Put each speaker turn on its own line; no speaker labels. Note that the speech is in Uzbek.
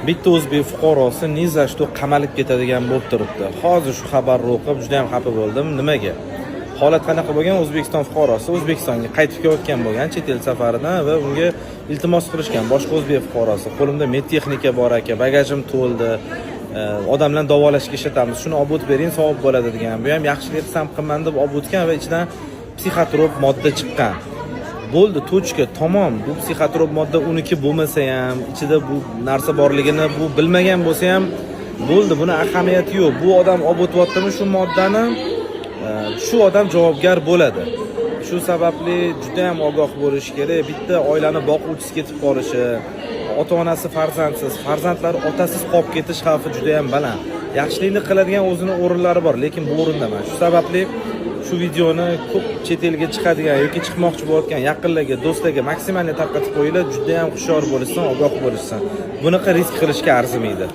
bitta o'zbek fuqarosi ni za что qamalib ketadigan bo'lib turibdi. Hozir shu xabarni o'qib juda ham xafa bo'ldim. Nimaga? Holat qanaqa bo'lgan? O'zbekiston fuqarosi O'zbekistonga qaytib kelayotgan bo'lgan chet el safaridan va unga iltimos qilishgan boshqa o'zbek fuqarosi. Qo'limda medtexnika bor aka, bagajim to'ldi. Odamlarni davolashga ishlatamiz. Shuni olib o'tib bering, savob bo'ladi degan. Bu ham yaxshilik qilsam qilman deb olib o'tgan va ichidan psixotrop modda chiqqan. Bo'ldi, tochka, tamom. Bu psixotrop modda uniki bo'lmasa ham, ichida bu narsa borligini bu bilmagan bo'lsa ham bo'ldi, buni ahamiyati yo'q. Bu odam olib o'tyaptimi shu moddani, shu odam javobgar bo'ladi. Shu sababli juda ham ogoh bo'lish kerak. Bitta oilani boquvchisi ketib qolishi, ota-onasi farzandsiz, farzandlari otasiz qolib ketish xavfi juda ham baland. Yaxshilikni qiladigan o'zini o'rinlari bor, lekin bu o'rinda emas. Shu sababli shu videoni ko'p chet elga chiqadigan yoki chiqmoqchi bo'layotgan yaqinlarga, do'stlarga maksimalni tarqatib qo'yinglar, juda ham hushyor bo'lishsin, ogoh bo'lishsin. Bunaqa risk qilishga arzimaydi.